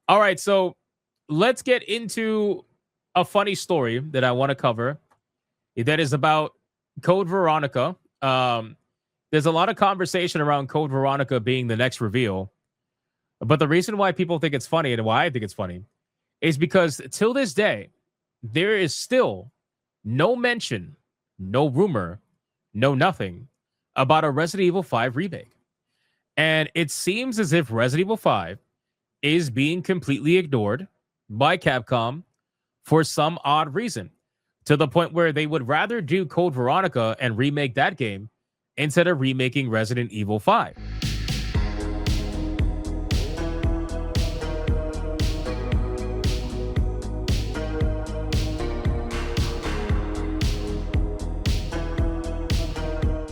All right, so let's get into a funny story that I want to cover that is about Code Veronica. There's a lot of conversation around Code Veronica being the next reveal, but the reason why people think it's funny and why I think it's funny is because till this day, there is still no mention, no rumor, no nothing about a Resident Evil 5 remake. And it seems as if Resident Evil 5 is being completely ignored by Capcom for some odd reason, to the point where they would rather do Code Veronica and remake that game instead of remaking Resident Evil 5.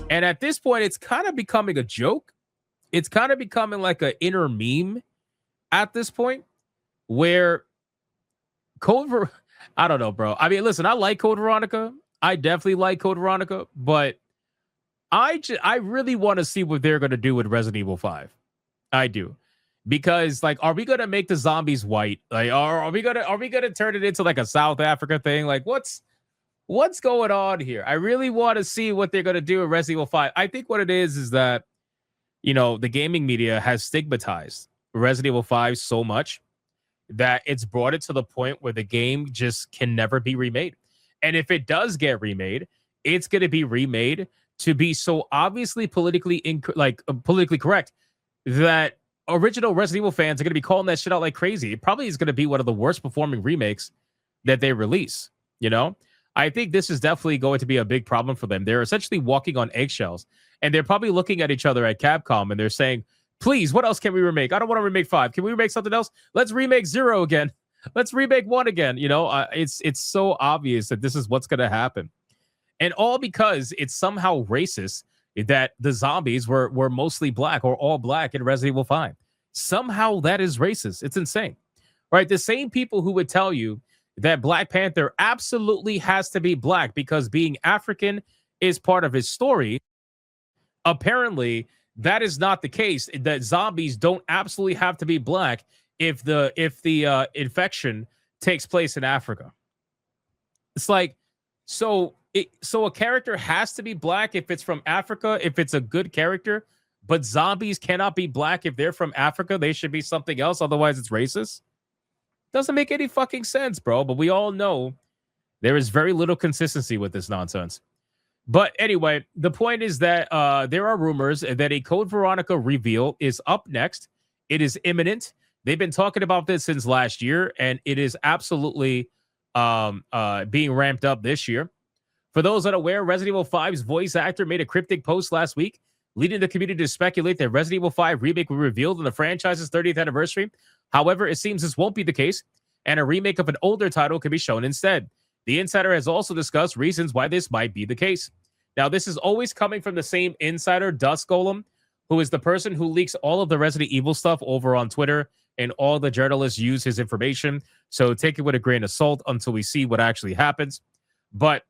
And at this point, it's kind of becoming a joke. It's kind of becoming like an inner meme at this point where Code Ver- I don't know, bro. I mean, listen, I like Code Veronica. I definitely like Code Veronica, but I really want to see what they're going to do with Resident Evil 5. I do. Because like are we going to make the zombies white? Like are we going to turn it into like a South Africa thing? Like what's going on here? I really want to see what they're going to do with Resident Evil 5. I think what it is that the gaming media has stigmatized Resident Evil 5 so much that it's brought it to the point where the game just can never be remade. And if it does get remade, it's going to be remade to be so obviously politically correct that original Resident Evil fans are going to be calling that shit out like crazy. It probably is going to be one of the worst performing remakes that they release, you know? I think this is definitely going to be a big problem for them. They're essentially walking on eggshells, and they're probably looking at each other at Capcom and they're saying, please, what else can we remake? I don't want to remake 5. Can we remake something else? Let's remake 0 again. Let's remake 1 again. It's so obvious that this is what's going to happen. And all because it's somehow racist that the zombies were mostly black or all black in Resident Evil 5. Somehow that is racist. It's insane. Right? The same people who would tell you that Black Panther absolutely has to be black because being African is part of his story. Apparently, that is not the case. That zombies don't absolutely have to be black if the infection takes place in Africa. It's like so a character has to be black if it's from Africa, if it's a good character, but zombies cannot be black if they're from Africa. They should be something else, otherwise it's racist. Doesn't make any fucking sense, bro. But we all know there is very little consistency with this nonsense. But anyway, the point is that there are rumors that a Code Veronica reveal is up next. It is imminent. They've been talking about this since last year, and it is absolutely being ramped up this year. For those unaware, Resident Evil 5's voice actor made a cryptic post last week, leading the community to speculate that Resident Evil 5 Remake will be revealed on the franchise's 30th anniversary. However, it seems this won't be the case, and a remake of an older title can be shown instead. The insider has also discussed reasons why this might be the case. Now, this is always coming from the same insider, Dust Golem, who is the person who leaks all of the Resident Evil stuff over on Twitter, and all the journalists use his information. So take it with a grain of salt until we see what actually happens. But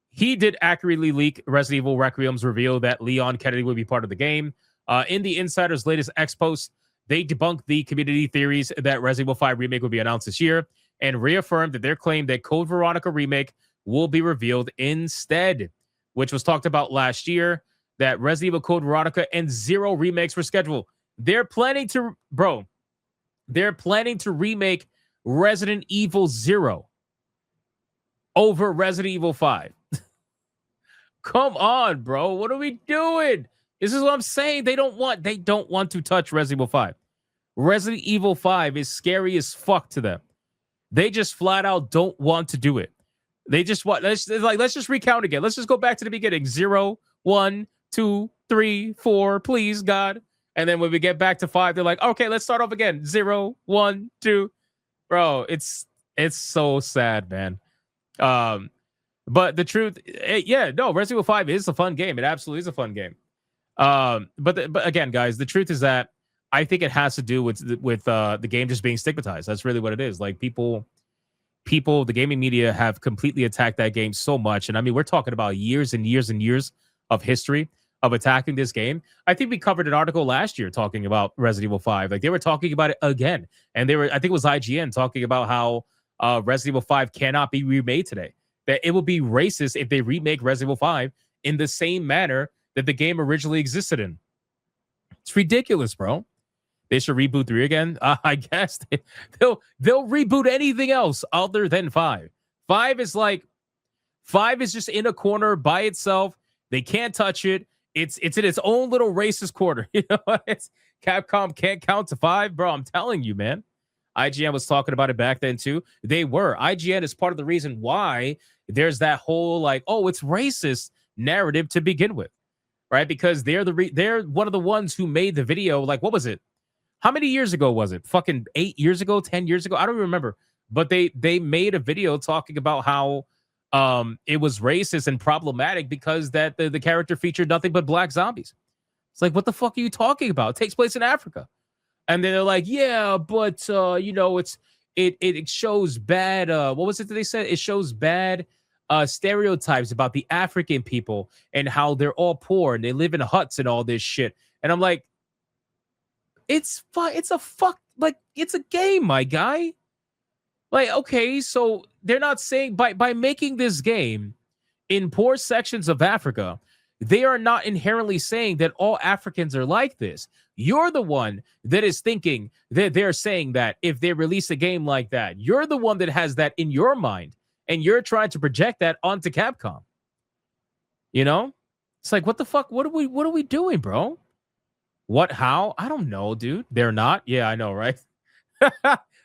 he did accurately leak Resident Evil Requiem's reveal that Leon Kennedy would be part of the game. In the insider's latest X post, they debunked the community theories that Resident Evil 5 Remake will be announced this year and reaffirmed that their claim that Code Veronica Remake will be revealed instead, which was talked about last year, that Resident Evil Code Veronica and 0 remakes were scheduled. They're planning to remake Resident Evil 0 over Resident Evil 5. Come on, bro. What are we doing? This is what I'm saying. They don't want to touch Resident Evil 5. Resident Evil 5 is scary as fuck to them. They just flat out don't want to do it. They just want let's just recount again. Let's just go back to the beginning. 0, 1, 2, 3, 4, please, God. And then when we get back to 5, they're like, okay, let's start off again. 0, 1, 2. Bro, it's so sad, man. But the truth, Resident Evil 5 is a fun game. It absolutely is a fun game. But again, guys, the truth is that I think it has to do with the game just being stigmatized. That's really what it is. Like people, the gaming media have completely attacked that game so much. And I mean, we're talking about years and years and years of history of attacking this game. I think we covered an article last year talking about Resident Evil 5. Like they were talking about it again. And I think it was IGN talking about how Resident Evil 5 cannot be remade today. That it will be racist if they remake Resident Evil 5 in the same manner that the game originally existed in. It's ridiculous, bro. They should reboot 3 again. I guess they'll reboot anything else other than 5. 5 is just in a corner by itself. They can't touch it. It's in its own little racist corner. You know, it's Capcom can't count to 5, bro. I'm telling you, man. IGN was talking about it back then too. They were. IGN is part of the reason why there's that whole like, oh, it's racist narrative to begin with, right? Because they're one of the ones who made the video. Like, what was it? How many years ago was it? Fucking 8 years ago, 10 years ago? I don't remember. But they made a video talking about how it was racist and problematic because that the character featured nothing but black zombies. It's like, what the fuck are you talking about? It takes place in Africa. And then they're like, yeah, but you know, it shows bad what was it that they said? It shows bad stereotypes about the African people and how they're all poor and they live in huts and all this shit. And I'm like, it's a game, my guy. Like, okay, so they're not saying by making this game in poor sections of Africa, they are not inherently saying that all Africans are like this. You're the one that is thinking that they're saying that if they release a game like that. You're the one that has that in your mind, and you're trying to project that onto Capcom. You know? It's like, what the fuck? What are we doing, bro? What? How? I don't know, dude. They're not? Yeah, I know, right?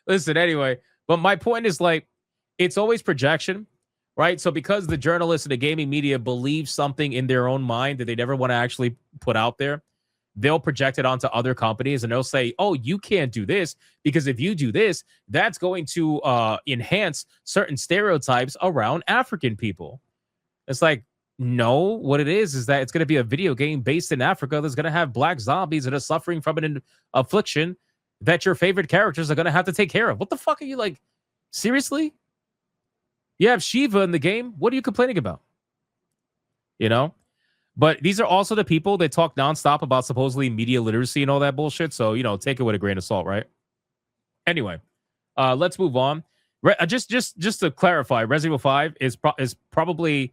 Listen, anyway. But my point is, like, it's always projection, right? So because the journalists and the gaming media believe something in their own mind that they never want to actually put out there, they'll project it onto other companies and they'll say, oh, you can't do this because if you do this, that's going to enhance certain stereotypes around African people. It's like, no, what it is that it's going to be a video game based in Africa that's going to have black zombies that are suffering from an affliction that your favorite characters are going to have to take care of. What the fuck are you like? Seriously? You have Shiva in the game. What are you complaining about? You know? But these are also the people that talk nonstop about supposedly media literacy and all that bullshit. So, you know, take it with a grain of salt, right? Anyway, let's move on. Just to clarify, Resident Evil 5 is probably,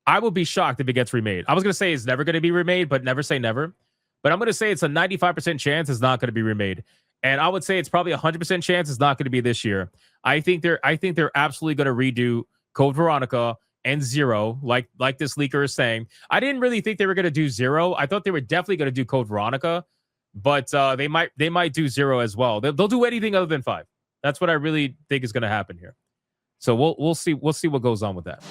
I would be shocked if it gets remade. I was going to say it's never going to be remade, but never say never. But I'm going to say it's a 95% chance it's not going to be remade. And I would say it's probably 100% chance it's not going to be this year. I think they're absolutely going to redo Code Veronica and 0, like this leaker is saying. I didn't really think they were going to do 0. I thought they were definitely going to do Code Veronica, but they might do 0 as well. They'll do anything other than 5. That's what I really think is going to happen here. So we'll see what goes on with that.